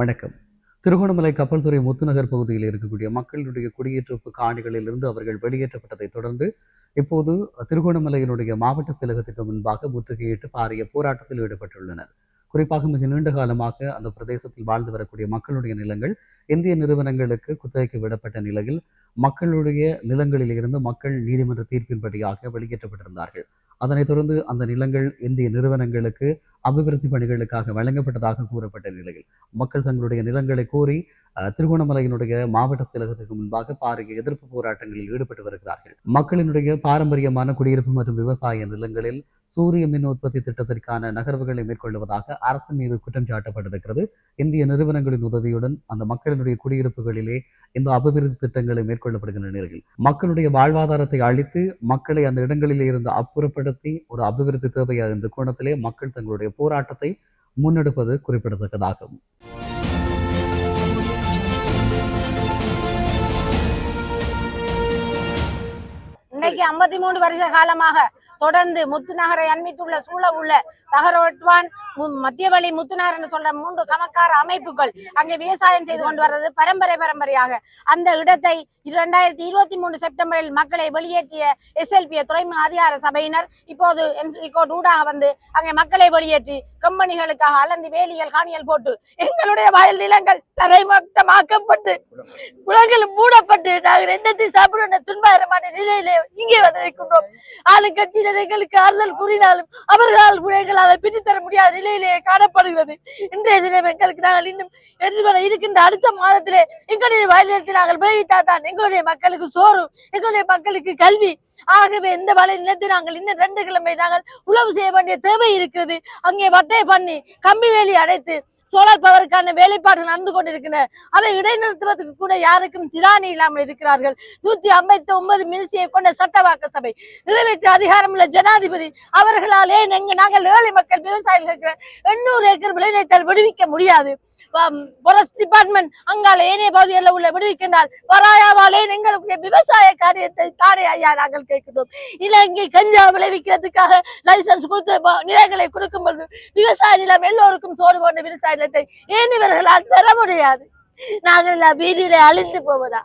வணக்கம். திருகோணமலை கப்பல்துறை முத்துநகர் பகுதியில் இருக்கக்கூடிய மக்களுடைய குடியேற்ற காணிகளிலிருந்து அவர்கள் வெளியேற்றப்பட்டதை தொடர்ந்து இப்போது திருகோணமலையினுடைய மாவட்ட செயலகத்திற்கு முன்பாக முற்றுகையிட்டு பாரிய போராட்டத்தில் ஈடுபட்டுள்ளனர். குறிப்பாக மிக நீண்ட காலமாக அந்த பிரதேசத்தில் வாழ்ந்து வரக்கூடிய மக்களுடைய நிலங்கள் இந்திய நிறுவனங்களுக்கு குத்தகைக்கு விடப்பட்ட நிலையில் மக்களுடைய நிலங்களில் இருந்து மக்கள் நீதிமன்ற தீர்ப்பின்படியாக வெளியேற்றப்பட்டிருந்தார்கள். அதனைத் தொடர்ந்து அந்த நிலங்கள் இந்திய நிறுவனங்களுக்கு அபிவிருத்தி பணிகளுக்காக வழங்கப்பட்டதாக கூறப்பட்ட நிலையில் மக்கள் தங்களுடைய நிலங்களை கோரி திருகோணமலையினுடைய மாவட்ட செயலகத்திற்கு முன்பாக பாரிய எதிர்ப்பு போராட்டங்களில் ஈடுபட்டு வருகிறார்கள். மக்களினுடைய பாரம்பரியமான குடியிருப்பு மற்றும் விவசாய நிலங்களில் சூரிய மின் உற்பத்தி திட்டத்திற்கான நகர்வுகளை மேற்கொள்வதாக அரசு மீது குற்றம் சாட்டப்பட்டிருக்கிறது. இந்திய நிறுவனங்களின் உதவியுடன் அந்த மக்களினுடைய குடியிருப்புகளிலே இந்த அபிவிருத்தி திட்டங்களை மேற்கொள்ளப்படுகின்ற நிலையில் மக்களுடைய வாழ்வாதாரத்தை அளித்து மக்களை அந்த இடங்களிலே இருந்து அப்புறப்படுத்தி ஒரு அபிவிருத்தி தேவையா என்ற கோணத்திலே மக்கள் தங்களுடைய போராட்டத்தை முன்னெடுப்பது குறிப்பிடத்தக்கதாகும். இன்றைக்கு 53 வருஷ காலமாக தொடர்ந்து முத்துநகரை அண்மித்துள்ள சூழ உள்ள தகரோட்வான் மத்திய வழி முத்துநகர் என்று சொல்ற 3 கமக்கார அமைப்புகள் அங்கே விவசாயம் செய்து கொண்டு வர்றது பரம்பரையாக அந்த இடத்தை 2023 செப்டம்பரில் மக்களை வெளியேற்றிய SLP துறைமுக அதிகார சபையினர் இப்போது MC கோட் ஊடாக வந்து அங்கே மக்களை வெளியேற்றி கம்பெனிகளுக்காக அளந்து வேலியல் காணியல் போட்டு எங்களுடைய வயல் நிலங்கள் தரைமட்டமாக்கப்பட்டு குளங்களும் மூடப்பட்டு நாங்கள் என்னத்தை சாப்பிட துன்பகரமான நிலையிலே இங்கே வந்திருக்கின்றோம். ஆளுங்கட்சியினர்களுக்கு ஆறுதல் கூறினாலும் அவர்களால் எங்களால் பின்னித்தர முடியாத நிலையிலே காணப்படுகிறது. இன்றைய தினம் எங்களுக்கு நாங்கள் இன்னும் எதிர்வர இருக்கின்ற அடுத்த மாதத்திலே எங்களுடைய வயலினத்தை நாங்கள் விளைவித்தால்தான் எங்களுடைய மக்களுக்கு சோறு, எங்களுடைய மக்களுக்கு கல்வி. ஆகவே இந்த வலை நிலத்தை நாங்கள் இன்னும் 2 கிழமை நாங்கள் உழவு செய்ய வேண்டிய தேவை இருக்கிறது. அங்கே வட்டை பண்ணி கம்பி வேலி அடைத்து சோலார் பவருக்கான வேலைப்பாடு நடந்து கொண்டிருக்கின்றன. அதை இடைநிறுத்துவதற்கு கூட யாருக்கும் திராணி இல்லாமல் இருக்கிறார்கள். 159 மினிசியை கொண்ட சட்டவாக்க சபை, நிறைவேற்ற அதிகாரம் உள்ள ஜனாதிபதி அவர்களாலே நாங்கள் ஏழை மக்கள் விவசாயிகள் இருக்கிற 800 ஏக்கர் விளைநிலத்தால் விடுவிக்க முடியாது. ஃபாரஸ்ட் டிபார்ட்மெண்ட் அங்கால ஏனைய பகுதிகளில் உள்ள விடுவிக்கின்றால் வராயாவாலே எங்களுடைய விவசாய காரியத்தை தானே ஐயா நாங்கள் கேட்கிறோம். இலங்கை கஞ்சா விளைவிக்கிறதுக்காக லைசன்ஸ் கொடுத்து நிலங்களை கொடுக்கும் பொழுது விவசாய நிலம் எல்லோருக்கும் சோறு போன்ற விவசாய நிலத்தை ஏன் இவர்களால் பெற முடியாது? நாங்கள் எல்லாம் வீதியிலே அழிந்து போவதா?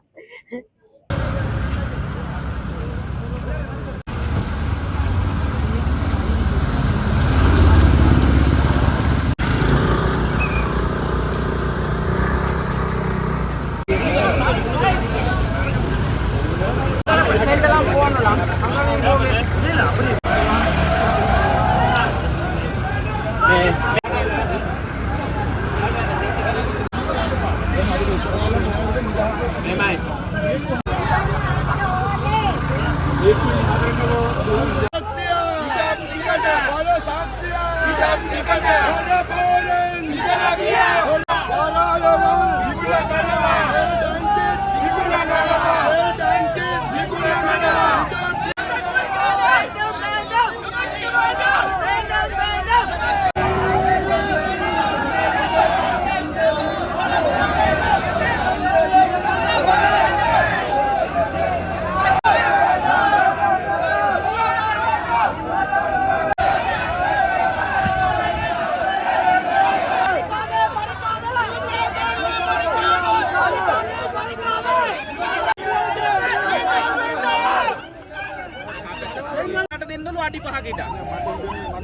අඩි 5කට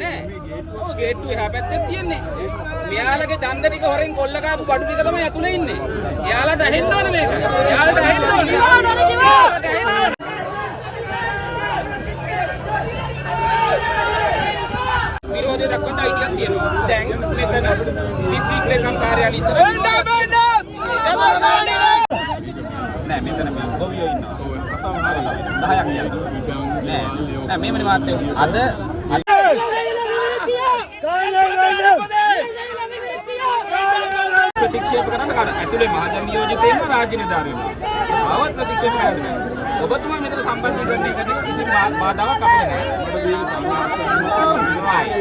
නේ ඔය ගේට්ටුවේ එහා පැත්තේ තියෙන්නේ. මෙයාලගේ ඡන්ද ටික හොරෙන් කොල්ල කාපු බඩු ටික තමයි ඇතුලේ ඉන්නේ. එයාලට ඇහෙන්න ඕනේ මේක. එයාලට ඇහෙන්න ඕනේ. විරෝධය දක්වන්න අයිතියක් තියෙනවා. දැන් මෙතන ඩිස්ට්‍රික්ට් ලේකම් කාර්යාලය ඉස්සර නෑ මෙතන මේ ගොවියෝ ඉන්නවා. 10ක් කියන්නේ. නෑ මේමනේ මාත් අද ප්‍රතික්ෂේප කරන්න කාට ඇතුලේ මහජන නියෝජිතයින්ම රාජ්‍ය නිලධාරීන්ව. ආවත් ප්‍රතික්ෂේප කරන්නේ. ඔබතුමා මෙතන සම්බන්ධ කරන්නේ කිසිම බාධාවක් අපිට නෑ.